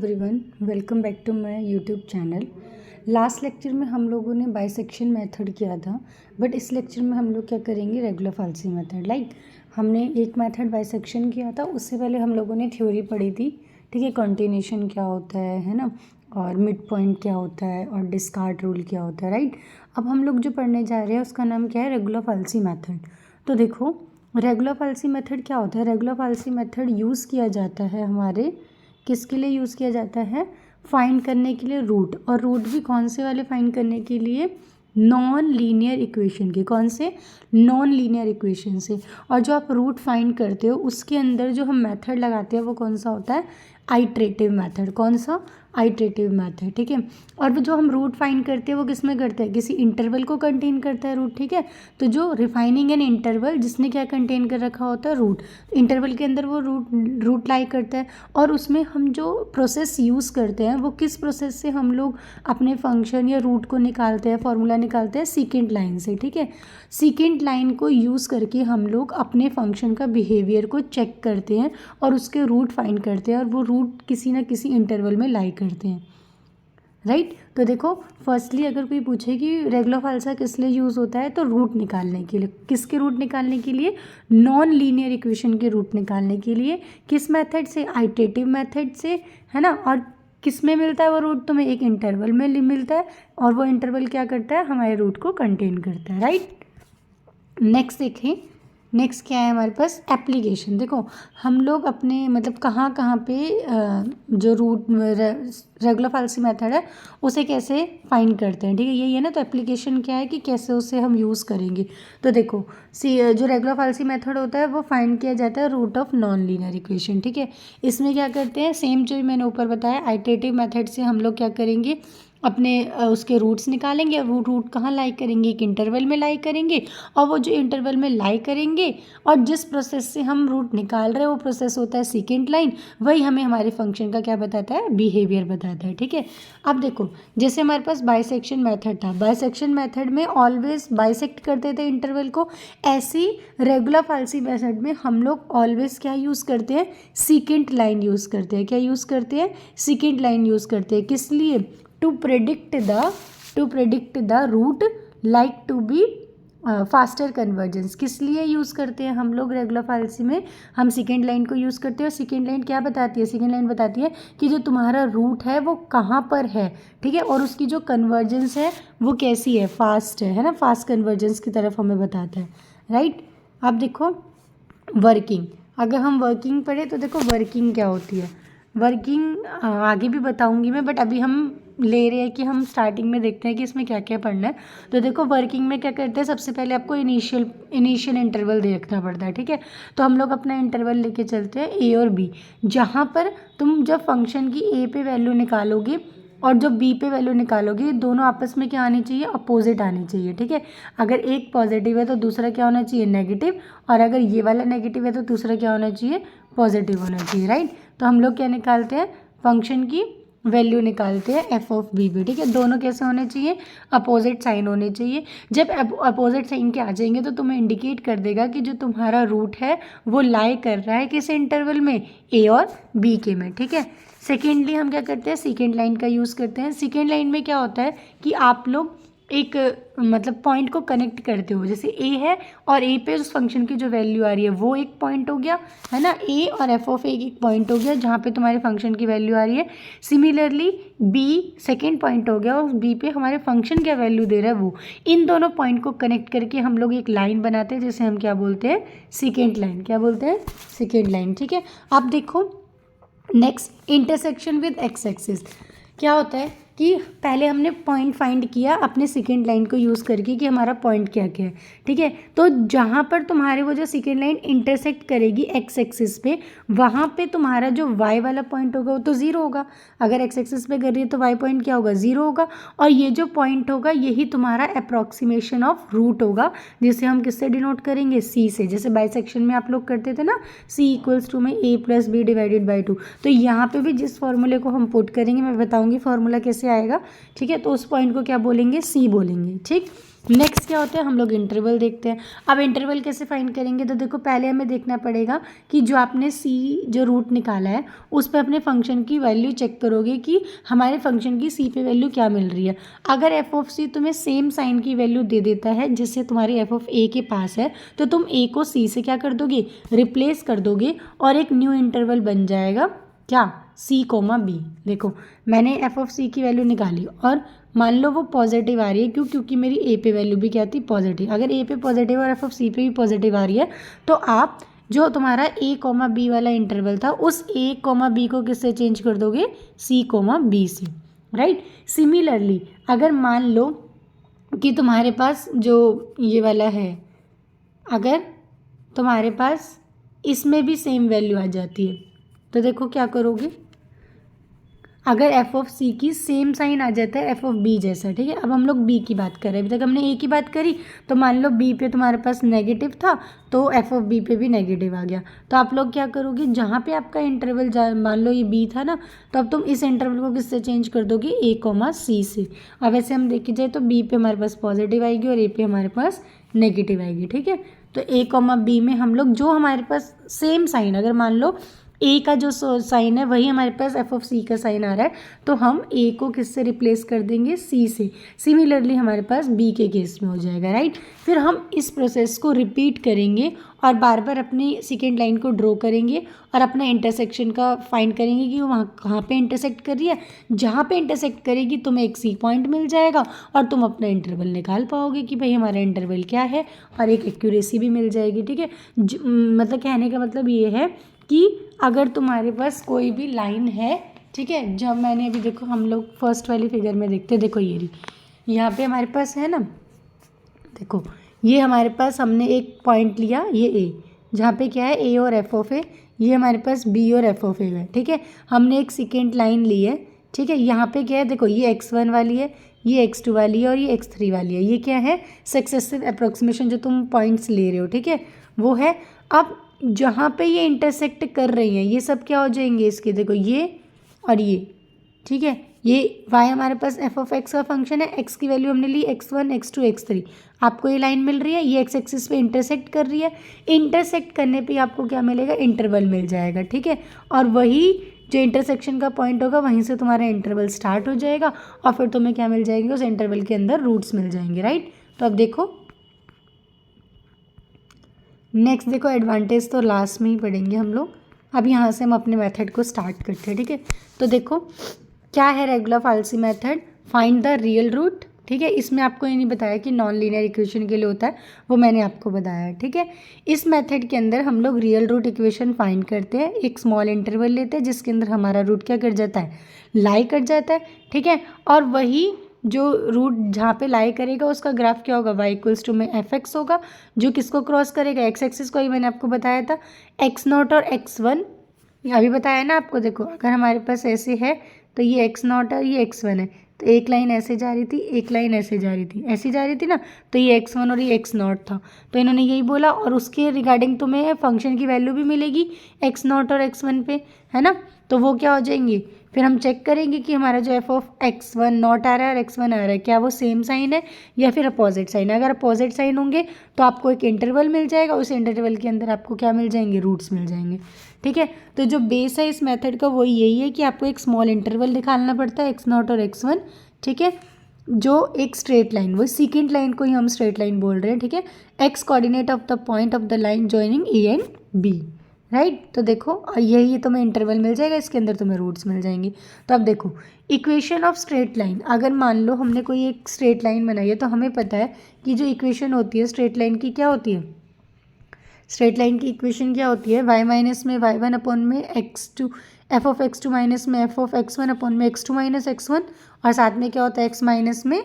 Everyone, welcome back to my YouTube channel. Last lecture में हम लोगों ने बाइसेक्शन मेथड किया था, बट इस लेक्चर में हम लोग क्या करेंगे, रेगुलर फाल्सी मेथड। हमने एक मेथड बाइसेक्शन किया था, उससे पहले हम लोगों ने थ्योरी पढ़ी थी। ठीक है, कंटिन्यूएशन क्या होता है ना, और मिड पॉइंट क्या होता है, और डिस्कार्ड रूल क्या होता है, राइट। अब हम लोग जो पढ़ने जा रहे हैं उसका नाम क्या है, रेगुलर फाल्सी मेथड। तो देखो, रेगुलर फाल्सी मेथड क्या होता है। रेगुलर फाल्सी मेथड यूज़ किया जाता है हमारे किसके लिए यूज़ किया जाता है, फाइंड करने के लिए रूट। और रूट भी कौन से वाले फाइंड करने के लिए, नॉन लीनियर इक्वेशन के। कौन से, नॉन लीनियर इक्वेशन से। और जो आप रूट फाइंड करते हो उसके अंदर जो हम मेथड लगाते हैं वो कौन सा होता है, आइट्रेटिव मेथड। कौन सा, आइट्रेटिव मेथड। ठीक है, और जो हम रूट फाइंड करते हैं वो किस में करते हैं, किसी इंटरवल को कंटेन करता है रूट। ठीक है, तो जो रिफाइनिंग एन इंटरवल जिसने क्या कंटेन कर रखा होता है, रूट। इंटरवल के अंदर वो रूट लाई करता है। और उसमें हम जो प्रोसेस यूज़ करते हैं वो किस प्रोसेस से हम लोग अपने फंक्शन या रूट को निकालते हैं, फॉर्मूला निकालते हैं, सीकेंट लाइन से। ठीक है, सीकेंट लाइन को यूज़ करके हम लोग अपने फंक्शन का बिहेवियर को चेक करते हैं और उसके रूट फाइंड करते हैं, और वो रूट किसी ना किसी इंटरवल में लाई करते हैं, राइट। तो देखो, फर्स्टली अगर कोई पूछे कि रेगुलर फाल्सा किस लिए यूज़ होता है, तो रूट निकालने के लिए। किसके रूट निकालने के लिए, नॉन लीनियर इक्वेशन के रूट निकालने के लिए। किस मेथड से, आइट्रेटिव मेथड से, है ना। और किस में मिलता है वो रूट, तुम्हें एक इंटरवल में मिलता है, और वो इंटरवल क्या करता है, हमारे रूट को कंटेन करता है, राइट। नेक्स्ट देखें, नेक्स्ट क्या है हमारे पास, एप्लीकेशन। देखो, हम लोग अपने मतलब कहाँ कहाँ पे जो रूट रेगुलर फाल्सी मेथड है उसे कैसे फाइंड करते हैं। ठीक है, यही है ना। तो एप्लीकेशन क्या है कि कैसे उसे हम यूज़ करेंगे। तो देखो, जो रेगुलर फाल्सी मेथड होता है वो फाइंड किया जाता है root of non linear equation. ठीक है, इसमें क्या करते हैं, सेम जो मैंने ऊपर बताया, आइट्रेटिव मेथड से हम लोग क्या करेंगे, अपने उसके रूट्स निकालेंगे। और वो रूट कहाँ लाई करेंगे, एक इंटरवल में लाई करेंगे। और वो जो इंटरवल में लाई करेंगे और जिस प्रोसेस से हम रूट निकाल रहे हैं वो प्रोसेस होता है सीकेंट लाइन। वही हमें हमारे फंक्शन का क्या बताता है, बिहेवियर बताता है। ठीक है, अब देखो, जैसे हमारे पास बाइसेक्शन मेथड था, बाइसेक्शन मेथड में ऑलवेज बाइसेक्ट करते थे इंटरवल को। ऐसी रेगुलर फाल्सी मेथड में हम लोग ऑलवेज क्या यूज़ करते हैं, सीकेंट लाइन यूज़ करते हैं। क्या यूज़ करते हैं, सीकेंट लाइन यूज़ करते हैं। किस लिए, to predict the root like to be faster convergence. किस लिए यूज़ करते हैं हम लोग रेगुलर फाल्सी में, हम सेकेंड लाइन को यूज़ करते हैं। और सेकेंड लाइन क्या बताती है, सेकेंड लाइन बताती है कि जो तुम्हारा रूट है वो कहाँ पर है। ठीक है, और उसकी जो कन्वर्जेंस है वो कैसी है, फास्ट है ना, फास्ट कन्वर्जेंस की तरफ हमें बताता है, राइट। अब देखो, वर्किंग, अगर हम वर्किंग पढ़े तो देखो वर्किंग क्या होती है। वर्किंग आगे भी बताऊंगी मैं, बट अभी हम ले रहे हैं कि हम स्टार्टिंग में देखते हैं कि इसमें क्या क्या पढ़ना है। तो देखो, वर्किंग में क्या करते हैं, सबसे पहले आपको इनिशियल इंटरवल दे रखना पड़ता है। ठीक है, तो हम लोग अपना इंटरवल लेके चलते हैं ए और बी, जहाँ पर तुम जब फंक्शन की ए पे वैल्यू निकालोगे और जब बी पे वैल्यू निकालोगे, दोनों आपस में क्या आनी चाहिए, अपोजिट आनी चाहिए। ठीक है, अगर एक पॉजिटिव है तो दूसरा क्या होना चाहिए, नेगेटिव। और अगर ये वाला नेगेटिव है तो दूसरा क्या होना चाहिए, पॉजिटिव होना चाहिए, राइट। तो हम लोग क्या निकालते हैं, फंक्शन की वैल्यू निकालते हैं एफ ऑफ बी पे। ठीक है, दोनों कैसे होने चाहिए, अपोजिट साइन होने चाहिए। जब अपोजिट साइन के आ जाएंगे तो तुम्हें इंडिकेट कर देगा कि जो तुम्हारा रूट है वो लाई कर रहा है किस इंटरवल में, ए और बी के में। ठीक है, सेकेंडली हम क्या करते हैं, सेकेंड लाइन का यूज़ करते हैं। सेकेंड लाइन में क्या होता है कि आप लोग एक मतलब पॉइंट को कनेक्ट करते हो। जैसे ए है और ए पे उस फंक्शन की जो वैल्यू आ रही है वो एक पॉइंट हो गया, है ना। ए और एफ ऑफ एक पॉइंट हो गया जहाँ पे तुम्हारे फंक्शन की वैल्यू आ रही है। सिमिलरली बी सेकेंड पॉइंट हो गया और बी पे हमारे फंक्शन क्या वैल्यू दे रहा है वो। इन दोनों पॉइंट को कनेक्ट करके हम लोग एक लाइन बनाते हैं जिसे हम क्या बोलते हैं, सेकेंड लाइन। क्या बोलते हैं, सेकेंड लाइन। ठीक है, अब देखो next, intersection with x axis. क्या होता है कि पहले हमने पॉइंट फाइंड किया अपने सेकेंड लाइन को यूज़ करके कि हमारा पॉइंट क्या क्या है। ठीक है, तो जहाँ पर तुम्हारे वो जो सेकेंड लाइन इंटरसेक्ट करेगी एक्स एक्सिस पे, वहाँ पे तुम्हारा जो वाई वाला पॉइंट होगा वो तो ज़ीरो होगा। अगर एक्स एक्सिस पे कर रही है तो वाई पॉइंट क्या होगा, ज़ीरो होगा। और ये जो पॉइंट होगा यही तुम्हारा अप्रॉक्सीमेशन ऑफ रूट होगा, जिसे हम किससे डिनोट करेंगे, सी से। जैसे बाइसेक्शन में आप लोग करते थे ना, सी इक्वल्स टू में ए प्लस बी डिवाइडेड बाई 2। तो यहाँ पे भी जिस फॉर्मूले को हम पुट करेंगे, मैं बताऊँगी फॉर्मूला कैसे आएगा। ठीक है, तो उस पॉइंट को क्या बोलेंगे, सी बोलेंगे। ठीक, नेक्स्ट क्या होता है, हम लोग इंटरवल देखते हैं। अब इंटरवल कैसे फाइंड करेंगे, तो देखो पहले हमें देखना पड़ेगा कि जो आपने सी जो रूट निकाला है उस पर अपने फंक्शन की वैल्यू चेक करोगे कि हमारे फंक्शन की सी पे वैल्यू क्या मिल रही है। अगर एफ ऑफ सी तुम्हें सेम साइन की वैल्यू दे देता है जिससे तुम्हारी एफ ऑफ ए के पास है, तो तुम ए को सी से क्या कर दोगे, रिप्लेस कर दोगे और एक न्यू इंटरवल बन जाएगा क्या, सी कोमा बी। देखो मैंने एफ ऑफ सी की वैल्यू निकाली और मान लो वो पॉजिटिव आ रही है, क्यों, क्योंकि मेरी ए पे वैल्यू भी क्या थी, पॉजिटिव। अगर ए पे पॉजिटिव और एफ ऑफ सी पे भी पॉजिटिव आ रही है तो आप जो तुम्हारा ए कोमा बी वाला इंटरवल था उस ए कोमा बी को किससे चेंज कर दोगे, सी कोमा बी से, राइट। सिमिलरली अगर मान लो कि तुम्हारे पास जो ये वाला है, अगर तुम्हारे पास इसमें भी सेम वैल्यू आ जाती है तो देखो क्या करोगे, अगर एफ ऑफ सी की सेम साइन आ जाता है एफ ऑफ बी जैसा, ठीक है। अब हम लोग बी की बात कर रहे हैं, अभी तक हमने ए की बात करी, तो मान लो बी पे तुम्हारे पास नेगेटिव था तो एफ ऑफ बी पे भी नेगेटिव आ गया। तो आप लोग क्या करोगे, जहाँ पे आपका इंटरवल मान लो ये बी था ना, तो अब तुम इस इंटरवल को किससे चेंज कर दोगे, ए कोमा सी से। अब ऐसे हम देखी जाए तो बी पे हमारे पास पॉजिटिव आएगी और ए पे हमारे पास नेगेटिव आएगी, ठीक है। तो ए कोमा बी में हम लोग जो हमारे पास सेम साइन, अगर मान लो ए का जो साइन है वही हमारे पास एफ ऑफ सी का साइन आ रहा है, तो हम ए को किससे रिप्लेस कर देंगे, सी से। सिमिलरली हमारे पास बी के केस में हो जाएगा, राइट। फिर हम इस प्रोसेस को रिपीट करेंगे और बार बार अपनी सेकेंड लाइन को ड्रॉ करेंगे और अपना इंटरसेक्शन का फाइंड करेंगे कि वो वहाँ कहाँ पे इंटरसेक्ट कर रही है। जहाँ पे इंटरसेक्ट करेगी तुम्हें एक सी पॉइंट मिल जाएगा और तुम अपना इंटरवल निकाल पाओगे कि भाई हमारा इंटरवल क्या है, और एक एक्यूरेसी भी मिल जाएगी, ठीक है। मतलब कहने का मतलब ये है कि अगर तुम्हारे पास कोई भी लाइन है, ठीक है, जब मैंने अभी देखो हम लोग फर्स्ट वाली फिगर में देखते हैं, देखो ये रही, यहाँ पे हमारे पास है ना, देखो ये हमारे पास हमने एक पॉइंट लिया, ये ए, जहाँ पे क्या है ए और एफ ऑफ ए, ये हमारे पास बी और एफ ऑफ ए है, ठीक है। हमने एक सेकेंड लाइन ली है, ठीक है। यहाँ पे क्या है, देखो ये x1 वाली है, ये x2 वाली है और ये x3 वाली है। ये क्या है, सक्सेसिव अप्रोक्सीमेशन जो तुम पॉइंट्स ले रहे हो, ठीक है, वो है। अब जहाँ पे ये इंटरसेक्ट कर रही हैं ये सब क्या हो जाएंगे इसके, देखो ये और ये, ठीक है। ये y हमारे पास एफ ऑफ एक्स का फंक्शन है, x की वैल्यू हमने ली x1 x2 x3, आपको ये लाइन मिल रही है, ये x एक्सिस पे इंटरसेक्ट कर रही है। इंटरसेक्ट करने पे आपको क्या मिलेगा, इंटरवल मिल जाएगा, ठीक है। और वही जो इंटरसेक्शन का पॉइंट होगा वहीं से तुम्हारा इंटरवल स्टार्ट हो जाएगा और फिर तुम्हें क्या मिल जाएंगे, उस इंटरवल के अंदर रूट्स मिल जाएंगे, राइट। तो अब देखो नेक्स्ट, देखो एडवांटेज तो लास्ट में ही पढ़ेंगे हम लोग। अब यहाँ से हम अपने मेथड को स्टार्ट करते हैं, ठीक है। तो देखो क्या है regular falsi method, find the real root, ठीक है। इसमें आपको ये नहीं बताया कि नॉन लीनियर इक्वेशन के लिए होता है, वो मैंने आपको बताया है, ठीक है। इस मेथड के अंदर हम लोग रियल रूट इक्वेशन फाइंड करते हैं, एक स्मॉल इंटरवल लेते हैं जिसके अंदर हमारा रूट क्या कर जाता है, लाई कर जाता है, ठीक है। और वही जो रूट जहाँ पे लाई करेगा उसका ग्राफ क्या होगा, y इक्वल्स टू में एफ एक्स होगा, जो किसको क्रॉस करेगा, एक्स एक्सिस को, ही मैंने आपको बताया था, x0 और x1 अभी बताया ना आपको। देखो अगर हमारे पास ऐसे है तो ये x0 और ये x1 है, तो एक लाइन ऐसे जा रही थी, एक लाइन ऐसे जा रही थी, ऐसी जा रही थी ना, तो ये x1 और ये x0 था। तो इन्होंने यही बोला और उसके रिगार्डिंग तुम्हें फंक्शन की वैल्यू भी मिलेगी x0 और x1 पे, है ना। तो वो क्या हो जाएंगे, फिर हम चेक करेंगे कि हमारा जो एफ ऑफ x1 नॉट आ रहा है और x1 आ रहा है, क्या वो सेम साइन है या फिर अपोजिट साइन है। अगर अपोजिट साइन होंगे तो आपको एक इंटरवल मिल जाएगा, उस इंटरवल के अंदर आपको क्या मिल जाएंगे, रूट्स मिल जाएंगे, ठीक है। तो जो बेस है इस मेथड का वो यही है कि आपको एक स्मॉल इंटरवल निकालना पड़ता है x0 और x1, ठीक है, जो एक स्ट्रेट लाइन, वो सेकेंड लाइन को ही हम स्ट्रेट लाइन बोल रहे हैं, ठीक है। x coordinate of the point of the line joining A and B, right. तो देखो यही तुम्हें इंटरवल मिल जाएगा, इसके अंदर तुम्हें रूट्स मिल जाएंगी। तो अब देखो इक्वेशन ऑफ स्ट्रेट लाइन, अगर मान लो हमने कोई एक स्ट्रेट लाइन बनाई है तो हमें पता है कि जो इक्वेशन होती है स्ट्रेट लाइन की क्या होती है, स्ट्रेट लाइन की इक्वेशन क्या होती है, y माइनस में y1 अपॉन में x2, F of x2 minus में एफ ऑफ x1 अपॉन में x2 माइनस x1, और साथ में क्या होता है x माइनस में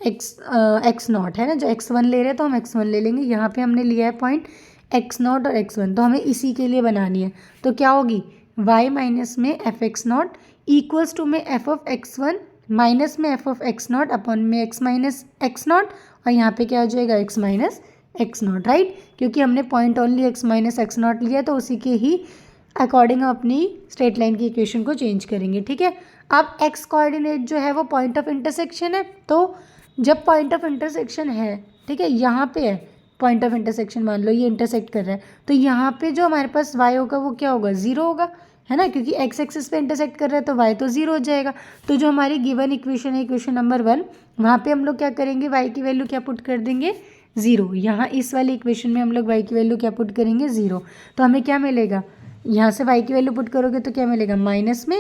x0 है ना, जो x1 ले रहे हैं तो हम x1 ले लेंगे। यहाँ पे हमने लिया है पॉइंट x0 और x1, तो हमें इसी के लिए बनानी है। तो क्या होगी, y माइनस में एफ x0 इक्वल्स टू में एफ ऑफ x1 माइनस में एफ ऑफ x0 अपॉन में x माइनस x0, और यहाँ पे क्या हो जाएगा x माइनस x0, राइट। क्योंकि हमने point only x minus x0 लिया तो उसी के ही अकॉर्डिंग हम अपनी स्ट्रेट लाइन की इक्वेशन को चेंज करेंगे, ठीक है। अब x कोऑर्डिनेट जो है वो पॉइंट ऑफ इंटरसेक्शन है, तो जब पॉइंट ऑफ इंटरसेक्शन है, ठीक है, यहाँ पे है पॉइंट ऑफ इंटरसेक्शन, मान लो ये इंटरसेक्ट कर रहा है, तो यहाँ पे जो हमारे पास y होगा वो क्या होगा, 0 होगा, है ना, क्योंकि x एक्सिस पे इंटरसेक्ट कर रहा है तो y तो 0 हो जाएगा। तो जो हमारी गिवन इक्वेशन है, इक्वेशन नंबर 1, वहाँ पे हम लोग क्या करेंगे, y की वैल्यू क्या पुट कर देंगे, 0। यहाँ इस वाली इक्वेशन में हम लोग y की वैल्यू क्या पुट करेंगे, 0। तो हमें क्या मिलेगा, यहाँ से y की वैल्यू पुट करोगे तो क्या मिलेगा, माइनस में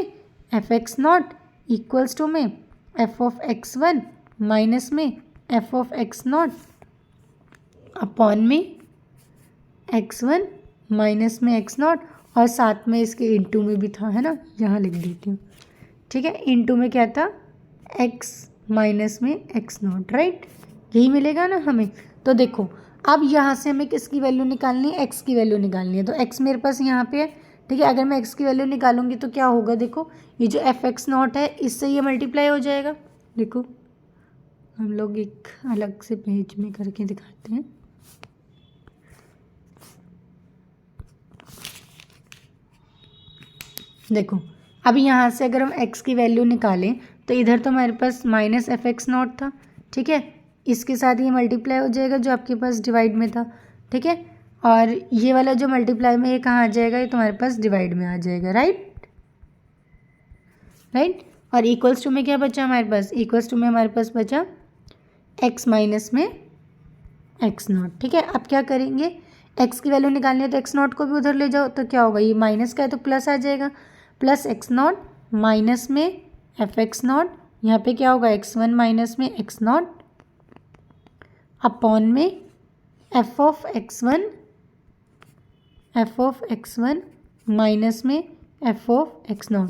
f x not equals to में F of x one minus में F of x not upon में एक्स वन माइनस में एक्स नॉट, और साथ में इसके इनटू में भी था, है ना, यहाँ लिख देती हूँ, ठीक है। इनटू में क्या था, x माइनस में एक्स नॉट, राइट, यही मिलेगा ना हमें। तो देखो अब यहाँ से हमें किसकी वैल्यू निकालनी है, x की वैल्यू निकालनी है। तो x मेरे पास यहाँ पे है, ठीक है। अगर मैं x की वैल्यू निकालूंगी तो क्या होगा, देखो ये जो एफ एक्स नॉट है इससे ये मल्टीप्लाई हो जाएगा। देखो हम लोग एक अलग से पेज में करके दिखाते हैं। देखो अब यहाँ से अगर हम x की वैल्यू निकालें तो इधर तो हमारे पास माइनस एफ एक्स नॉट था, ठीक है, इसके साथ ये मल्टीप्लाई हो जाएगा जो आपके पास डिवाइड में था, ठीक है। और ये वाला जो मल्टीप्लाई में ये कहाँ आ जाएगा, ये तुम्हारे पास डिवाइड में आ जाएगा, राइट। और इक्वल्स टू में क्या बचा हमारे पास, इक्वल्स टू में हमारे पास बचा x माइनस में एक्स नॉट, ठीक है। अब क्या करेंगे, x की वैल्यू निकालनी है तो एक्स नॉट को भी उधर ले जाओ, तो क्या होगा, ये माइनस का है तो प्लस आ जाएगा, प्लस एक्स नॉट माइनस में एफ एक्स नॉट, यहाँ पे क्या होगा, एक्स वन माइनस में एक्स नॉट अपॉन में F of x one minus में एफ ऑफ एक्स नॉट,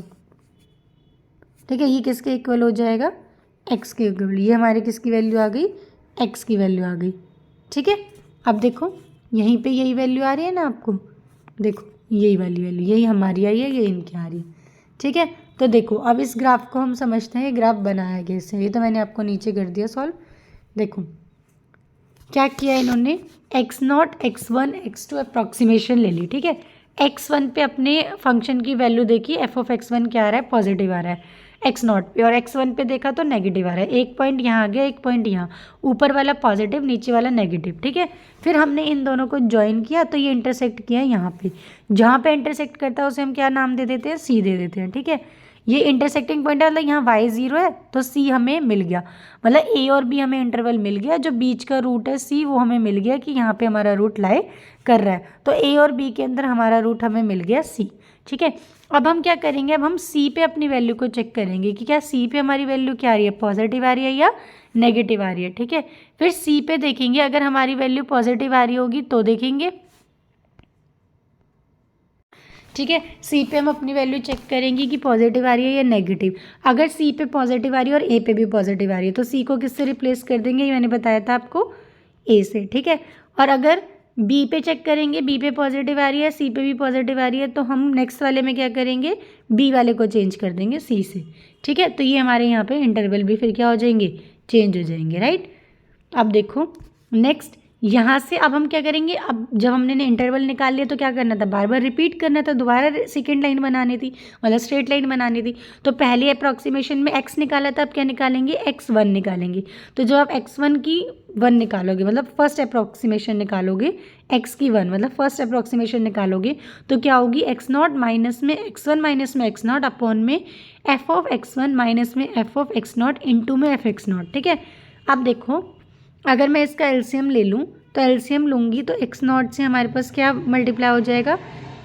ठीक है। ये किसके इक्वल हो जाएगा, x के इक्वल। ये हमारे किसकी वैल्यू आ गई, x की वैल्यू आ गई, ठीक है। अब देखो यहीं पे यही वैल्यू आ रही है ना आपको, देखो यही वाली वैल्यू, यही हमारी आई है, ये इनकी आ रही है, ठीक है। तो देखो अब इस ग्राफ को हम समझते हैं, ग्राफ बनाया कैसे, ये तो मैंने आपको नीचे कर दिया सॉल्व। देखो क्या किया इन्होंने, x naught x one x two approximation ले ली, ठीक है। एक्स वन पे अपने फंक्शन की वैल्यू देखी, एफ ऑफ एक्स वन क्या आ रहा है, पॉजिटिव आ रहा है एक्स नॉट पे, और एक्स वन पे देखा तो नेगेटिव आ रहा है। एक पॉइंट यहाँ आ गया, एक पॉइंट यहाँ, ऊपर वाला पॉजिटिव नीचे वाला नेगेटिव, ठीक है। फिर हमने इन दोनों को ज्वाइन किया तो ये इंटरसेक्ट किया यहाँ पे, जहाँ पे इंटरसेक्ट करता है उसे हम क्या नाम दे देते हैं, सी दे देते हैं, ठीक है। ये इंटरसेक्टिंग पॉइंट है, मतलब यहाँ y 0 है तो c हमें मिल गया, मतलब a और b हमें इंटरवल मिल गया, जो बीच का रूट है c वो हमें मिल गया कि यहाँ पे हमारा रूट लाई कर रहा है, तो a और b के अंदर हमारा रूट हमें मिल गया c, ठीक है। अब हम क्या करेंगे, अब हम c पे अपनी वैल्यू को चेक करेंगे कि क्या c पे हमारी वैल्यू क्या आ रही है, पॉजिटिव आ रही है या नेगेटिव आ रही है, ठीक है। फिर c पे देखेंगे, अगर हमारी वैल्यू पॉजिटिव आ रही होगी तो देखेंगे, ठीक है। सी पे हम अपनी वैल्यू चेक करेंगे कि पॉजिटिव आ रही है या नेगेटिव। अगर सी पे पॉजिटिव आ रही है और ए पे भी पॉजिटिव आ रही है तो सी को किससे रिप्लेस कर देंगे, ये मैंने बताया था आपको, ए से, ठीक है। और अगर बी पे चेक करेंगे, बी पे पॉजिटिव आ रही है, सी पे भी पॉजिटिव आ रही है, तो हम नेक्स्ट वाले में क्या करेंगे, बी वाले को चेंज कर देंगे सी से, ठीक है। तो ये हमारे यहाँ पे इंटरवल भी फिर क्या हो जाएंगे, चेंज हो जाएंगे, राइट। अब देखो नेक्स्ट यहाँ से अब हम क्या करेंगे, अब जब हमने इंटरवल निकाल लिया तो क्या करना था, बार बार रिपीट करना था, दोबारा सेकेंड लाइन बनानी थी, मतलब स्ट्रेट लाइन बनानी थी। तो पहले अप्रॉक्सीमेशन में x निकाला था, अब क्या निकालेंगे, x1 निकालेंगे। तो जब आप x1 की 1 निकालोगे, मतलब फर्स्ट अप्रॉक्सीमेशन निकालोगे, x की 1 मतलब फर्स्ट अप्रॉक्सीमेशन निकालोगे, तो क्या होगी, x नॉट माइनस में x1 माइनस में x नॉट अपॉन में एफ ऑफ x1 माइनस में F of x not into में एफ एक्स नॉट, ठीक है। अब देखो अगर मैं इसका एलसीएम ले लूँ तो एलसीएम लूँगी तो एक्स नॉट से हमारे पास क्या मल्टीप्लाई हो जाएगा,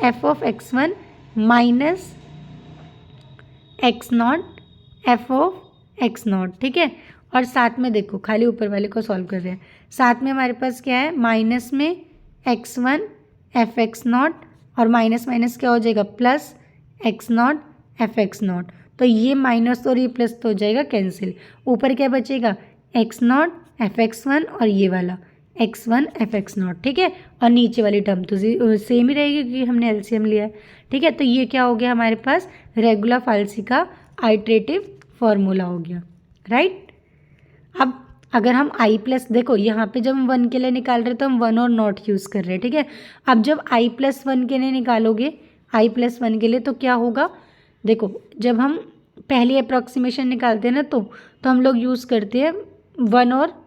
F of x one minus x not F of x not, ठीक है। और साथ में देखो खाली ऊपर वाले को सॉल्व कर रहे हैं, साथ में हमारे पास क्या है, माइनस में x one F x not, और माइनस माइनस क्या हो जाएगा, plus x not F x not. तो ये माइनस और ये प्लस तो हो जाएगा कैंसिल, ऊपर क्या बचेगा, x not F x one और ये वाला x one F x not, ठीक है। और नीचे वाली टर्म तो सेम ही रहेगी क्योंकि हमने एलसीएम लिया है, ठीक है। तो ये क्या हो गया हमारे पास, रेगुलर फाल्सी का आइट्रेटिव फॉर्मूला हो गया, राइट। अब अगर हम आई प्लस, देखो यहाँ पे जब हम 1 के लिए निकाल रहे हैं तो हम 1 और नॉट यूज़ कर रहे हैं, ठीक है। अब जब आई प्लस 1 के लिए निकालोगे, आई प्लस 1 के लिए तो क्या होगा, देखो जब हम पहली अप्रॉक्सीमेशन निकालते हैं ना तो हम लोग यूज़ करते हैं वन और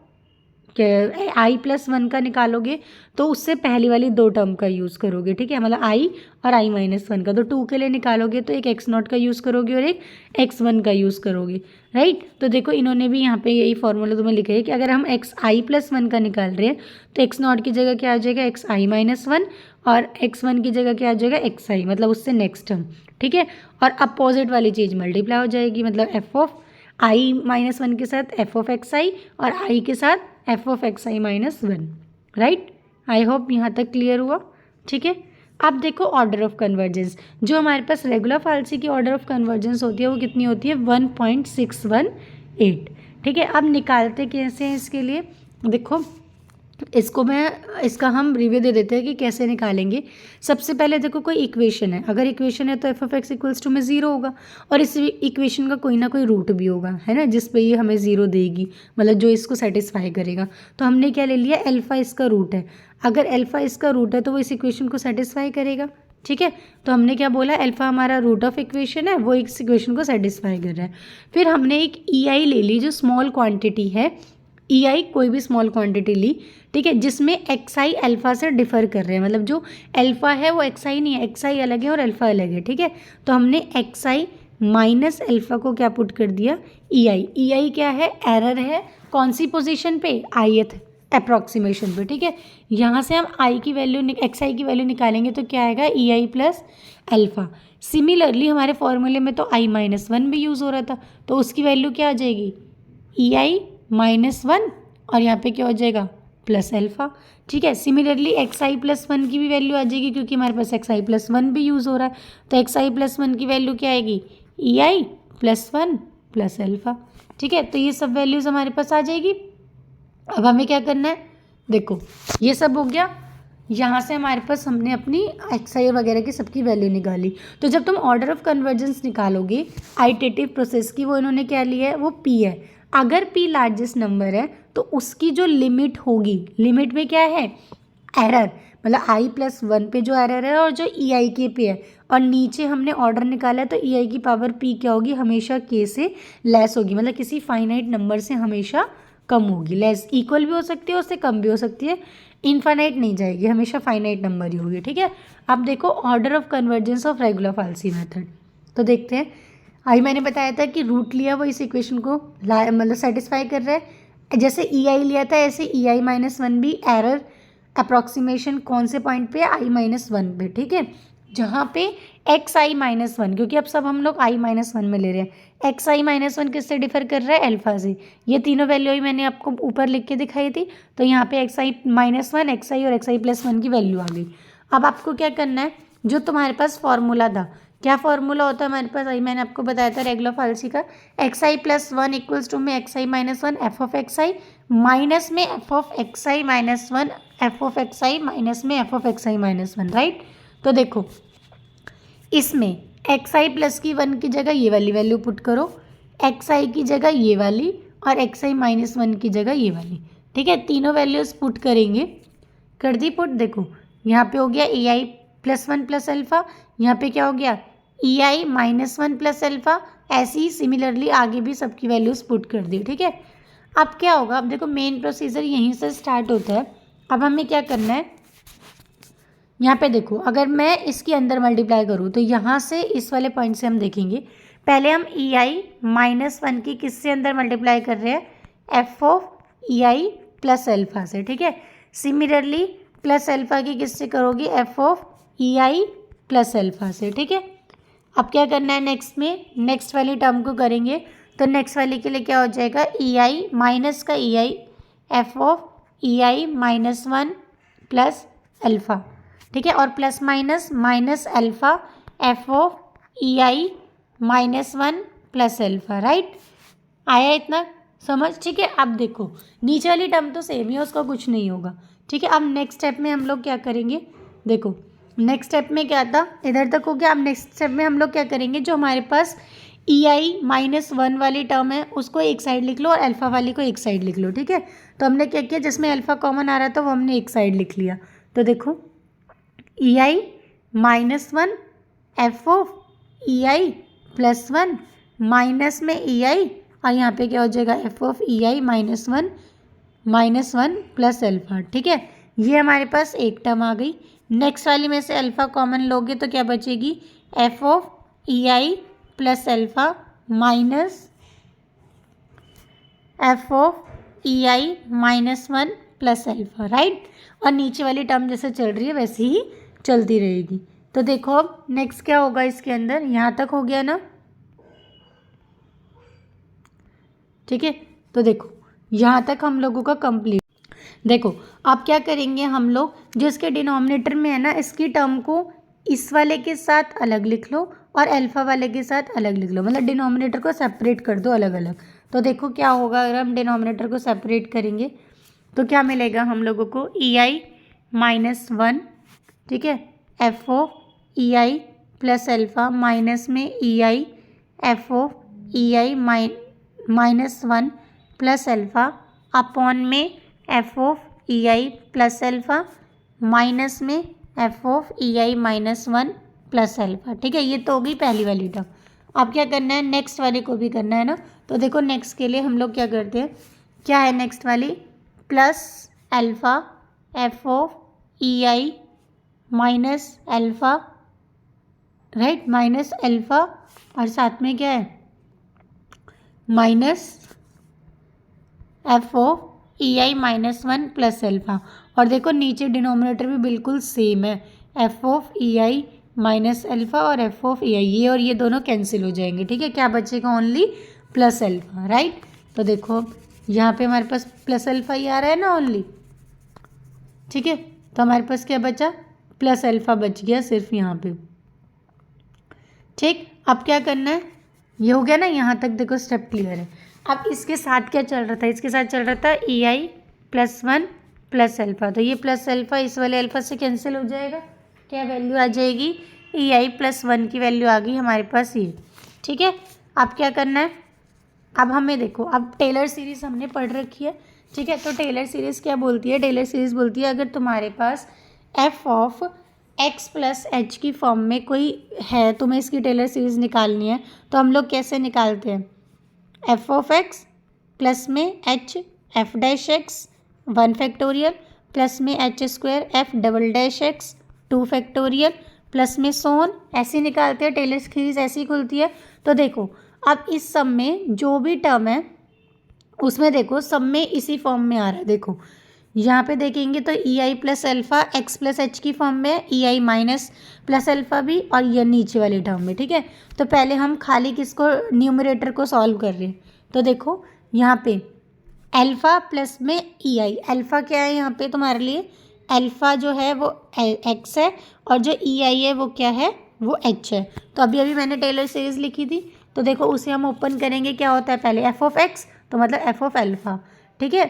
आई प्लस वन का निकालोगे तो उससे पहली वाली दो टर्म का यूज़ करोगे, ठीक है, मतलब आई और आई माइनस वन का। तो टू के लिए निकालोगे तो एक एक्स नॉट का यूज़ करोगे और एक एक्स वन का यूज़ करोगे, राइट। तो देखो इन्होंने भी यहाँ पे यही फॉर्मूला तुम्हें लिखा है कि अगर हम एक्स आई प्लस वन का निकाल रहे हैं तो एक्स नॉट की जगह क्या आ जाएगा, एक्स आई माइनस वन, और एक्स वन की जगह क्या आ जाएगा, एक्स आई, मतलब उससे नेक्स्ट टर्म, ठीक है। और अपोजिट वाली चीज़ मल्टीप्लाई हो जाएगी, मतलब F of I minus one के साथ एफ ऑफ एक्स आई और आई के साथ F of X I minus one, right. I hope यहाँ तक क्लियर हुआ, ठीक है। अब देखो ऑर्डर ऑफ कन्वर्जेंस, जो हमारे पास रेगुलर फाल्सी की ऑर्डर ऑफ कन्वर्जेंस होती है वो कितनी होती है, 1.618, ठीक है। अब निकालते कैसे हैं इसके लिए, देखो इसका हम रिव्यू दे देते हैं कि कैसे निकालेंगे। सबसे पहले देखो कोई इक्वेशन है, अगर इक्वेशन है तो f of x equals to में ज़ीरो होगा और इस इक्वेशन का कोई ना कोई रूट भी होगा, है ना, जिस पे ये हमें ज़ीरो देगी, मतलब जो इसको सेटिस्फाई करेगा। तो हमने क्या ले लिया, एल्फा इसका रूट है, अगर एल्फा इसका रूट है तो वो इस इक्वेशन को सेटिस्फाई करेगा, ठीक है। तो हमने क्या बोला, एल्फा हमारा रूट ऑफ इक्वेशन है, वो इस इक्वेशन को सेटिस्फाई कर रहा है। फिर हमने एक ई आई ले ली जो स्मॉल क्वांटिटी है, ई आई कोई भी स्मॉल क्वांटिटी ली, ठीक है, जिसमें एक्स आई अल्फा से डिफर कर रहे हैं, मतलब जो अल्फा है वो एक्स आई नहीं है, एक्स आई अलग है और अल्फा अलग है, ठीक है। तो हमने एक्स आई माइनस अल्फा को क्या पुट कर दिया, ई आई क्या है, एरर है, कौन सी पोजीशन पे, आईएथ अप्रॉक्सीमेशन पे, ठीक है। यहाँ से हम आई की वैल्यू एक्स आई की वैल्यू निकालेंगे तो क्या आएगा, E I plus alpha. Similarly हमारे फॉर्मूले में तो आई माइनस वन भी यूज़ हो रहा था, तो उसकी वैल्यू क्या आ जाएगी, ई आई माइनस वन, और यहाँ पे क्या हो जाएगा, प्लस अल्फा, ठीक है। Similarly x I plus one की भी वैल्यू आ जाएगी क्योंकि हमारे पास एक्स आई प्लस वन भी यूज़ हो रहा है, तो एक्स आई प्लस वन की वैल्यू क्या आएगी, ई I plus one plus alpha, ठीक है। तो ये सब वैल्यूज़ हमारे पास आ जाएगी। अब हमें क्या करना है, देखो ये सब हो गया, यहाँ से हमारे पास हमने अपनी एक्स आई वगैरह की सबकी वैल्यू निकाली। तो जब तुम ऑर्डर ऑफ कन्वर्जेंस निकालोगे आइटेटिव प्रोसेस की, वो इन्होंने क्या लिया है, वो पी है। अगर पी लार्जेस्ट नंबर है तो उसकी जो लिमिट होगी, लिमिट में क्या है, एरर, मतलब आई प्लस वन पे जो एरर है और जो ई आई के पे है, और नीचे हमने ऑर्डर निकाला है तो ई आई की पावर पी क्या होगी, हमेशा के से लेस होगी, मतलब किसी फाइनाइट नंबर से हमेशा कम होगी, लेस इक्वल भी हो सकती है, उससे कम भी हो सकती है, इनफाइनाइट नहीं जाएगी, हमेशा फाइनाइट नंबर ही होगी, ठीक है। अब देखो order of convergence of regular falsi method, तो देखते हैं। आई मैंने बताया था कि रूट लिया वो इस इक्वेशन को मतलब सेटिस्फाई कर रहा है, जैसे ई आई लिया था ऐसे ई आई माइनस वन भी एरर अप्रॉक्सीमेशन कौन से पॉइंट पे, आई माइनस वन पे, ठीक है, जहाँ पे एक्स आई माइनस वन, क्योंकि अब सब हम लोग आई माइनस वन में ले रहे हैं, एक्स आई माइनस वन किससे डिफर कर रहा है, अल्फा से। ये तीनों वैल्यू ही मैंने आपको ऊपर लिख के दिखाई थी, तो यहाँ पे x I minus one, x आई और एक्स आई प्लस वन की वैल्यू आ गई। अब आपको क्या करना है, जो तुम्हारे पास फॉर्मूला था, क्या फॉर्मूला होता है हमारे पास, आई मैंने आपको बताया था रेगुलर फाल्सी का, X I plus one equals to में X I minus one F of X I minus में F of X I minus one F of X I minus में F of X I minus one, right. तो देखो इसमें X I plus की one की जगह ये वाली वैल्यू पुट करो, एक्स आई की जगह ये वाली और एक्स आई माइनस वन की जगह ये वाली, ठीक है, तीनों वैल्यूज पुट करेंगे, कर दी पुट। देखो यहाँ पे हो गया ए आई प्लस वन प्लस अल्फा, यहाँ पे क्या हो गया, ई I minus one plus alpha, ऐसे ही सिमिलरली आगे भी सबकी वैल्यूज पुट कर दी, ठीक है। अब क्या होगा, अब देखो मेन प्रोसीजर यहीं से स्टार्ट होता है। अब हमें क्या करना है, यहाँ पे देखो अगर मैं इसके अंदर मल्टीप्लाई करूँ तो यहाँ से इस वाले पॉइंट से हम देखेंगे, पहले हम ई आई माइनस वन की किससे अंदर मल्टीप्लाई कर रहे हैं, F of E I plus alpha से, ठीक है। सिमिलरली प्लस अल्फा की किससे करोगे, F of E I plus alpha से, ठीक है। अब क्या करना है नेक्स्ट में, नेक्स्ट वाली टर्म को करेंगे, तो नेक्स्ट वाली के लिए क्या हो जाएगा, ई आई माइनस का E I F of E I minus one plus alpha, ठीक है, और plus minus minus alpha F of E I minus one plus alpha, right. आया इतना समझ, ठीक है। अब देखो नीचे वाली टर्म तो सेम ही है, उसका कुछ नहीं होगा, ठीक है। अब नेक्स्ट स्टेप में हम लोग क्या करेंगे, देखो नेक्स्ट स्टेप में क्या था, इधर तक हो गया। अब नेक्स्ट स्टेप में हम लोग क्या करेंगे, जो हमारे पास ई आई माइनस वन वाली टर्म है उसको एक साइड लिख लो और अल्फ़ा वाली को एक साइड लिख लो, ठीक है। तो हमने क्या किया, जिसमें अल्फ़ा कॉमन आ रहा था वो हमने एक साइड लिख लिया। तो देखो E I minus one F of E I plus one minus में ई आई और यहाँ पे क्या हो जाएगा F of E I minus one plus alpha. ठीक है, ये हमारे पास एक टर्म आ गई। नेक्स्ट वाली में से अल्फ़ा कॉमन लोगे तो क्या बचेगी, F of E I plus alpha minus F of E I minus one plus alpha, right. और नीचे वाली टर्म जैसे चल रही है वैसे ही चलती रहेगी। तो देखो अब नेक्स्ट क्या होगा इसके अंदर, यहाँ तक हो गया ना। ठीक है, तो देखो यहाँ तक हम लोगों का कंप्लीट। देखो अब क्या करेंगे हम लोग, जो इसके डिनोमिनेटर में है ना, इसकी टर्म को इस वाले के साथ अलग लिख लो और अल्फ़ा वाले के साथ अलग लिख लो, मतलब डिनोमिनेटर को सेपरेट कर दो अलग अलग। तो देखो क्या होगा, अगर हम डिनोमिनेटर को सेपरेट करेंगे तो क्या मिलेगा हम लोगों को, ई आई माइनस वन, ठीक है, F of E I plus alpha minus में E I F of E I minus one plus alpha upon में F of E I plus alpha minus में F of E I minus one plus alpha. ठीक है, ये तो होगी पहली वाली टर्म। अब क्या करना है, नेक्स्ट वाले को भी करना है ना। तो देखो नेक्स्ट के लिए हम लोग क्या करते हैं, क्या है नेक्स्ट वाली, plus alpha F of E I minus alpha, right, minus alpha और साथ में क्या है minus F of E I minus one plus alpha. और देखो नीचे डिनोमिनेटर भी बिल्कुल सेम है, F of E I minus alpha और एफ ऑफ ई आई, ये और ये दोनों कैंसिल हो जाएंगे। ठीक है, क्या बचेगा, ओनली प्लस अल्फ़ा, राइट। तो देखो यहाँ पे हमारे पास प्लस अल्फ़ा ही आ रहा है ना ओनली। ठीक है, तो हमारे पास क्या बचा, प्लस अल्फ़ा बच गया सिर्फ यहाँ पे। ठीक, अब क्या करना है, ये हो गया ना, यहाँ तक देखो स्टेप क्लियर है। अब इसके साथ क्या चल रहा था, इसके साथ चल रहा था ई I plus one plus alpha. तो ये प्लस अल्फ़ा इस वाले अल्फ़ा से कैंसिल हो जाएगा, क्या वैल्यू आ जाएगी, ई आई प्लस वन की वैल्यू आ गई हमारे पास ये। ठीक है, अब क्या करना है, अब हमें देखो, अब टेलर सीरीज़ हमने पढ़ रखी है। ठीक है, तो टेलर सीरीज़ क्या बोलती है, टेलर सीरीज़ बोलती है अगर तुम्हारे पास F of X plus H की फॉर्म में कोई है, तुम्हें इसकी टेलर सीरीज़ निकालनी है, तो हम लोग कैसे निकालते हैं, एफ ऑफ एक्स प्लस में H F dash X one factorial plus में H square F double dash X two factorial plus में सोन, ऐसे निकालते हैं, टेलर सीरीज़ ऐसी खुलती है। तो देखो अब इस सब में जो भी टर्म है उसमें देखो सब में इसी फॉर्म में आ रहा है। देखो यहाँ पे देखेंगे तो E I plus alpha X plus H की फॉर्म में, E I minus plus alpha भी, और ये नीचे वाली टर्म में। ठीक है, तो पहले हम खाली किसको, न्यूमरेटर को सॉल्व कर रहे हैं। तो देखो यहाँ पे अल्फ़ा प्लस में ई आई, अल्फ़ा क्या है यहाँ पे तुम्हारे लिए, अल्फ़ा जो है वो एक्स है और जो ई आई है वो क्या है, वो एच है। तो अभी अभी मैंने टेलर सीरीज़ लिखी थी, तो देखो उसे हम ओपन करेंगे, क्या होता है पहले एफ ऑफ एक्स, तो मतलब एफ ऑफ अल्फ़ा। ठीक है,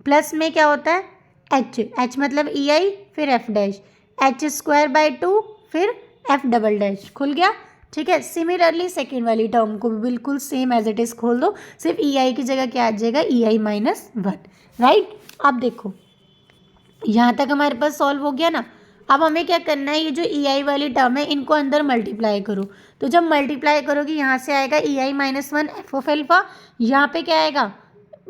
प्लस में क्या होता है एच, एच मतलब ई आई फिर F dash, H square by two फिर एफ डबल डैश, खुल गया। ठीक है, सिमिलरली सेकेंड वाली टर्म को भी बिल्कुल सेम एज इट इज़ खोल दो, सिर्फ ई आई की जगह क्या आ जाएगा, ई आई माइनस वन, राइट। अब देखो यहाँ तक हमारे पास सॉल्व हो गया ना। अब हमें क्या करना है, ये जो ई आई वाली टर्म है इनको अंदर मल्टीप्लाई करो। तो जब मल्टीप्लाई करोगे यहाँ से आएगा E I minus one F of alpha, यहाँ पे क्या आएगा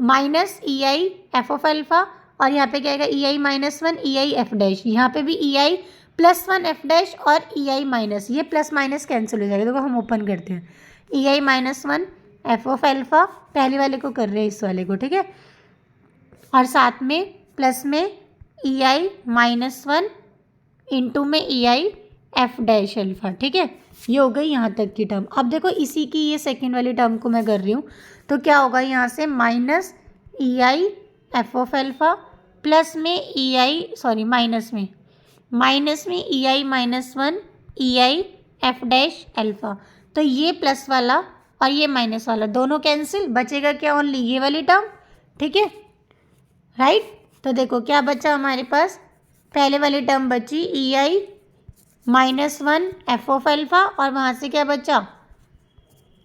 minus E I F of alpha, और यहाँ पे क्या आएगा E I minus one E I F dash, यहाँ पे भी E I plus one F dash और ई आई माइनस, ये प्लस माइनस कैंसिल हो जाएगा। देखो हम ओपन करते हैं, E I minus one F of alpha, पहले वाले को कर रहे हैं इस वाले को। ठीक है, और साथ में प्लस में E I minus one into में E I F dash alpha. ठीक है, ये हो गई यहाँ तक की टर्म। अब देखो इसी की ये सेकेंड वाली टर्म को मैं कर रही हूँ, तो क्या होगा यहाँ से minus E I F of alpha plus में ई आई, सॉरी माइनस में E I minus one E I F dash alpha. तो ये प्लस वाला और ये माइनस वाला दोनों कैंसिल, बचेगा क्या, ओनली ये वाली टर्म। ठीक है, राइट। तो देखो क्या बचा हमारे पास, पहले वाली टर्म बची E I minus one F of alpha, और वहाँ से क्या बचा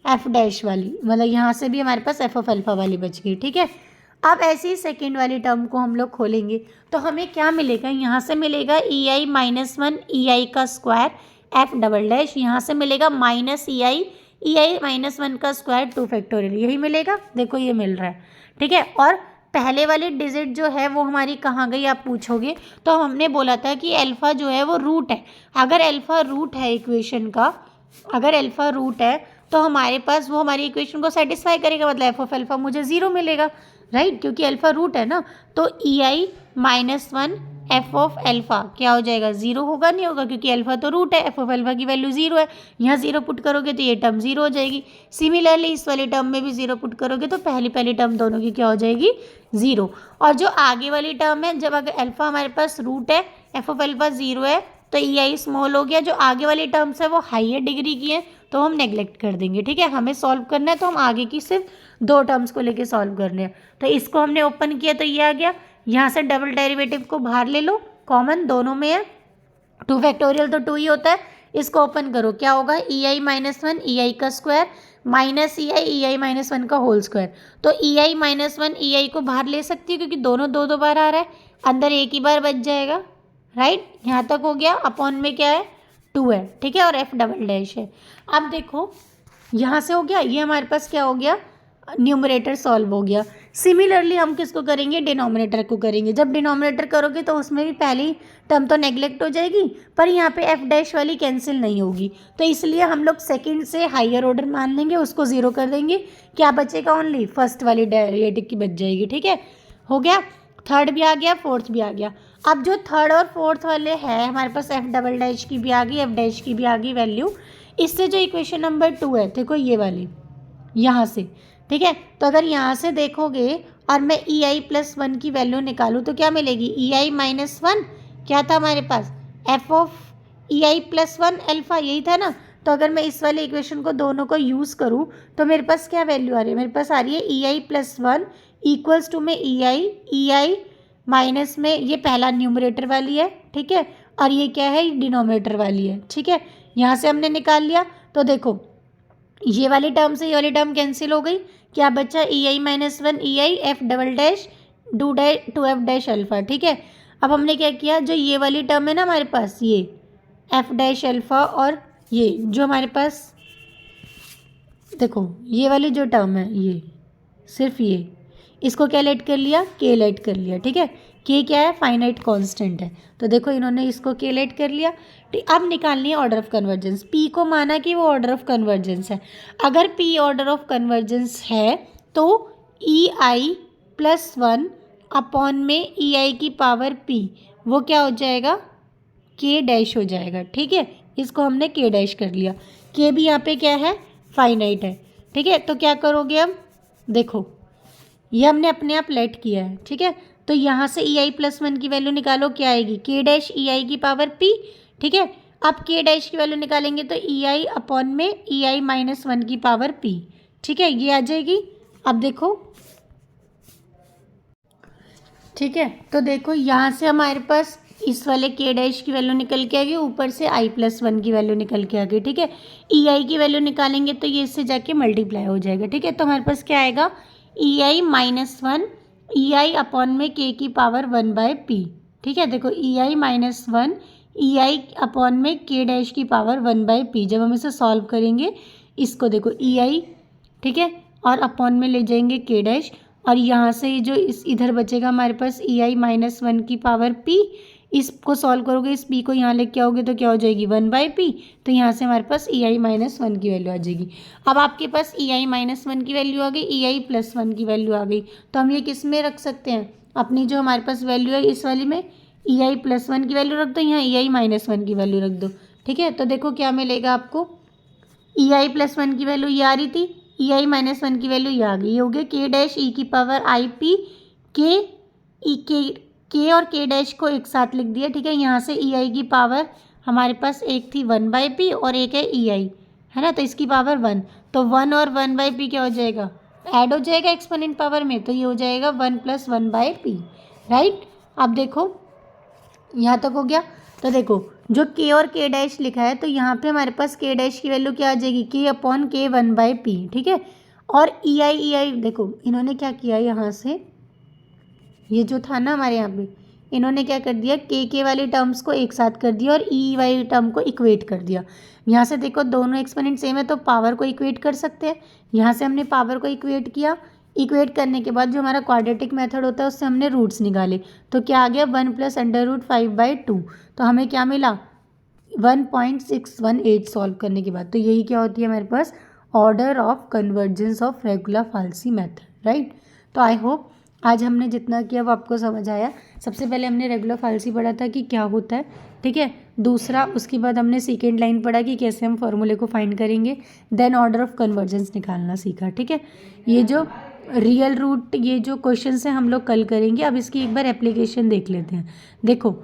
एफ डैश वाली, मतलब यहाँ से भी हमारे पास एफ ऑफ अल्फ़ा वाली बच गई। ठीक है, अब ऐसे ही सेकेंड वाली टर्म को हम लोग खोलेंगे तो हमें क्या मिलेगा, यहाँ से मिलेगा ई आई माइनस वन ई आई का स्क्वायर एफ डबल डैश, यहाँ से मिलेगा माइनस ई आई ei-1 का स्क्वायर 2 फैक्टोरियल, यही मिलेगा। देखो ये मिल रहा है, ठीक है। और पहले वाली डिजिट जो है वो हमारी कहाँ गई आप पूछोगे, तो हमने बोला था कि अल्फ़ा जो है वो रूट है। अगर अल्फ़ा रूट है इक्वेशन का, अगर अल्फ़ा रूट है तो हमारे पास वो हमारी इक्वेशन को सेटिस्फाई करेगा, मतलब एफ ऑफ अल्फ़ा मुझे 0 मिलेगा, राइट, क्योंकि अल्फ़ा रूट है ना। तो ei-1 एफ ऑफ अल्फ़ा क्या हो जाएगा, 0 होगा, नहीं होगा, क्योंकि अल्फ़ा तो रूट है, एफ ऑफ अल्फ़ा की वैल्यू 0 है। यहाँ 0 पुट करोगे तो ये टर्म 0 हो जाएगी। सिमिलरली इस वाली टर्म में भी 0 पुट करोगे तो पहली टर्म दोनों की क्या हो जाएगी, 0। और जो आगे वाली टर्म है, जब अगर अल्फ़ा हमारे पास रूट है, एफ ऑफ अल्फ़ा 0 है, तो ei स्मॉल हो गया। जो आगे वाली टर्म्स है वो हाइयर डिग्री की है, तो हम नेग्लेक्ट कर देंगे, ठीक है। हमें सॉल्व करना है तो हम आगे की सिर्फ 2 टर्म्स को लेके सॉल्व करने हैं। तो इसको हमने ओपन किया तो ये आ गया। यहाँ से डबल डेरिवेटिव को बाहर ले लो, कॉमन दोनों में है, 2 फैक्टोरियल तो 2 ही होता है। इसको ओपन करो, क्या होगा, ei-1 ei का स्क्वायर माइनस ei-1 का होल स्क्वायर। तो ei-1 ei को बाहर ले सकती है क्योंकि दोनों 2 बार आ रहा है, अंदर एक ही बार बच जाएगा, राइट। यहाँ तक हो गया। अपॉन में क्या है, 2 है, ठीक है, और एफ डबल डैश है। अब देखो यहाँ से हो गया, ये हमारे पास क्या हो गया, न्यूमरेटर सॉल्व हो गया। सिमिलरली हम किसको करेंगे, डिनोमिनेटर को करेंगे। जब डिनोमिनेटर करोगे तो उसमें भी पहली टर्म तो नेग्लेक्ट हो जाएगी, पर यहाँ पे एफ डैश वाली कैंसिल नहीं होगी, तो इसलिए हम लोग सेकंड से हायर ऑर्डर मान लेंगे, उसको 0 कर देंगे। क्या बचेगा, ओनली फर्स्ट वाली डेरिवेटिव की बच जाएगी, ठीक है, हो गया। थर्ड भी आ गया, फोर्थ भी आ गया। अब जो थर्ड और फोर्थ वाले हैं हमारे पास एफ डबल डैश की भी आ गई, एफ डैश की भी आ गई वैल्यू। इससे जो इक्वेशन नंबर 2 है, देखो ये वाली यहाँ से, ठीक है। तो अगर यहाँ से देखोगे और मैं ei+1 की वैल्यू निकालूँ तो क्या मिलेगी, ei-1 क्या था हमारे पास, एफ ऑफ ei+1 अल्फ़ा, यही था ना। तो अगर मैं इस वाले इक्वेशन को दोनों को यूज़ करूँ तो मेरे पास क्या वैल्यू आ रही है, मेरे पास आ रही है ei+1 इक्वल्स टू में ei माइनस में ये पहला न्यूमरेटर वाली है, ठीक है, और ये क्या है, डिनोमिनेटर वाली है, ठीक है। यहाँ से हमने निकाल लिया तो देखो ये वाली टर्म से ये वाली टर्म कैंसिल हो गई, क्या बचा, ei-1 ei F double dash 2f dash alpha, ठीक है। अब हमने क्या किया, जो ये वाली टर्म है ना हमारे पास, ये एफ डैश अल्फ़ा, और ये जो हमारे पास देखो ये वाली जो टर्म है, ये सिर्फ ये, इसको क्या लेट कर लिया, के लेट कर लिया, ठीक है। के क्या है, फाइनाइट कांस्टेंट है, तो देखो इन्होंने इसको के लेट कर लिया। अब निकालनी है ऑर्डर ऑफ कन्वर्जेंस। पी को माना कि वो ऑर्डर ऑफ कन्वर्जेंस है। अगर पी ऑर्डर ऑफ कन्वर्जेंस है तो ei+1 अपॉन में ei की पावर पी, वो क्या हो जाएगा, के डैश हो जाएगा, ठीक है। इसको हमने के डैश कर लिया, के भी यहाँ पे क्या है, फाइनाइट है, ठीक है। तो क्या करोगे, अब देखो ये हमने अपने आप लेट किया है, ठीक है। तो यहाँ से ei+1 की वैल्यू निकालो, क्या आएगी, के डैश ei की पावर p, ठीक है। अब के डैश की वैल्यू निकालेंगे तो ei अपॉन में ei-1 की पावर p, ठीक है, ये आ जाएगी। अब देखो, ठीक है, तो देखो यहाँ से हमारे पास इस वाले के डैश की वैल्यू निकल के आ गई, ऊपर से i+1 की वैल्यू निकल के आ गई, ठीक है। ei की वैल्यू निकालेंगे तो ये इससे जाके मल्टीप्लाई हो जाएगा, ठीक है। तो हमारे पास क्या आएगा, ei-1 ei अपॉन में k की पावर 1/p, ठीक है। देखो ei-1 ei अपॉन में k डैश की पावर 1/p, जब हम इसे सॉल्व करेंगे इसको, देखो ei, ठीक है, और अपॉन में ले जाएंगे k डैश, और यहाँ से जो इस इधर बचेगा हमारे पास ei-1 की पावर p, इसको सॉल्व करोगे, इस p को यहाँ लेके आओगे तो क्या हो जाएगी, 1/p, तो यहाँ से हमारे पास ei-1 की वैल्यू आ जाएगी। अब आपके पास ei-1 की वैल्यू आ गई, ei+1 की वैल्यू आ गई, तो हम ये किस में रख सकते हैं, अपनी जो हमारे पास वैल्यू है इस वाली में ei+1 की वैल्यू रख दो, यहाँ ei-1 की वैल्यू रख दो, ठीक है। तो देखो क्या मिलेगा आपको, ei+1 की वैल्यू ये आ रही थी, ei-1 की वैल्यू ये आ गई, ये हो गया के डैश ई की पावर IP, के और के डैश को एक साथ लिख दिया, ठीक है। यहाँ से ei की पावर हमारे पास एक थी 1/p और एक है ei, है ना, तो इसकी पावर 1, तो 1 और 1/p क्या हो जाएगा, ऐड हो जाएगा एक्सपोनेंट पावर में, तो ये हो जाएगा 1 + 1/p, राइट। अब देखो यहाँ तक हो गया। तो देखो जो k और k डैश लिखा है, तो यहाँ पे हमारे पास k डैश की वैल्यू क्या आ जाएगी, k अपॉन k 1/p, ठीक है। और ei देखो इन्होंने क्या किया, यहाँ से ये जो था ना हमारे यहाँ पे इन्होंने क्या कर दिया, के वाली टर्म्स को एक साथ कर दिया और ई वाली टर्म को इक्वेट कर दिया। यहाँ से देखो दोनों एक्सपोनेंट सेम है तो पावर को इक्वेट कर सकते हैं। यहाँ से हमने पावर को इक्वेट किया, इक्वेट करने के बाद जो हमारा क्वाड्रेटिक मेथड होता है उससे हमने रूट्स निकाले, तो क्या आ गया 1 + √5/2। तो हमें क्या मिला 1.618 सॉल्व करने के बाद। तो यही क्या होती है हमारे पास order of convergence of regular falsi method, right. तो आई होप आज हमने जितना किया वो आपको समझ आया। सबसे पहले हमने रेगुलर फाल्सी पढ़ा था कि क्या होता है, ठीक है। दूसरा, उसके बाद हमने सेकेंड लाइन पढ़ा कि कैसे हम फॉर्मूले को फाइंड करेंगे। देन ऑर्डर ऑफ कन्वर्जेंस निकालना सीखा, ठीक है। ये जो रियल रूट, ये जो क्वेश्चन है हम लोग कल करेंगे। अब इसकी एक बार एप्लीकेशन देख लेते हैं। देखो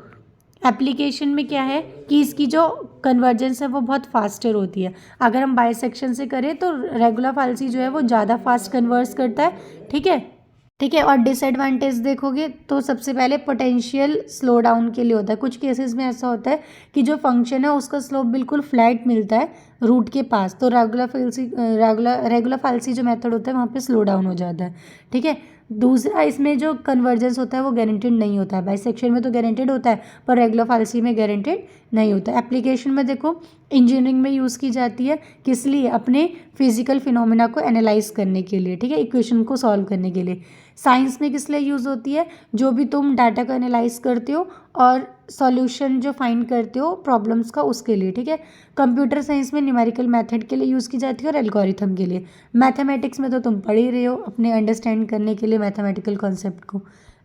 एप्लीकेशन में क्या है कि इसकी जो कन्वर्जेंस है वो बहुत फास्टर होती है। अगर हम बाइसेक्शन से करें तो रेगुलर फाल्सी जो है वो ज़्यादा फास्ट कन्वर्स करता है, ठीक है, ठीक है। और डिसएडवांटेज देखोगे तो सबसे पहले पोटेंशियल स्लो डाउन के लिए होता है। कुछ केसेस में ऐसा होता है कि जो फंक्शन है उसका स्लोप बिल्कुल फ्लैट मिलता है रूट के पास, तो रेगुलर फाल्सी जो मेथड होता है वहाँ पे स्लो डाउन हो जाता है, ठीक है। दूसरा, इसमें जो कन्वर्जेंस होता है वो गारंटेड नहीं होता है। बाइसेक्शन में तो गारंटेड होता है पर रेगुलर फाल्सी में गारंटेड नहीं होता। एप्लीकेशन में देखो इंजीनियरिंग में यूज़ की जाती है, किस लिए, अपने फिजिकल फिनोमिना को एनालाइज करने के लिए, ठीक है, इक्वेशन को सॉल्व करने के लिए। साइंस में किस लिए यूज़ होती है, जो भी तुम डाटा को एनालाइज करते हो और सॉल्यूशन जो फाइंड करते हो प्रॉब्लम्स का, उसके लिए, ठीक है। कंप्यूटर साइंस में न्यूमेरिकल मेथड के लिए यूज़ की जाती है और एल्गोरिथम के लिए। मैथमेटिक्स में तो तुम पढ़ ही रहे हो अपने अंडरस्टैंड करने के लिए मैथमेटिकल कॉन्सेप्ट को,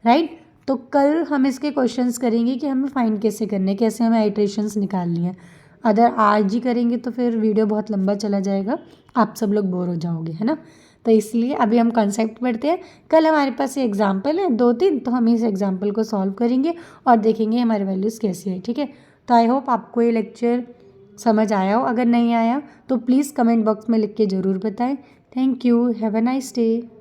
राइट। तो कल हम इसके क्वेश्चंस करेंगे कि हमें फाइंड कैसे करने, कैसे हमें आइट्रेशंस निकालनी है। अगर आज ही करेंगे तो फिर वीडियो बहुत लंबा चला जाएगा, आप सब लोग बोर हो जाओगे, है ना। तो इसलिए अभी हम कॉन्सेप्ट पढ़ते हैं। कल हमारे पास ये एग्जाम्पल है 2-3, तो हम इस एग्जाम्पल को सॉल्व करेंगे और देखेंगे हमारे वैल्यूज़ कैसे है, ठीक है। तो आई होप आपको ये लेक्चर समझ आया हो। अगर नहीं आया तो प्लीज़ कमेंट बॉक्स में लिख के ज़रूर बताएं। Thank you, have a nice day.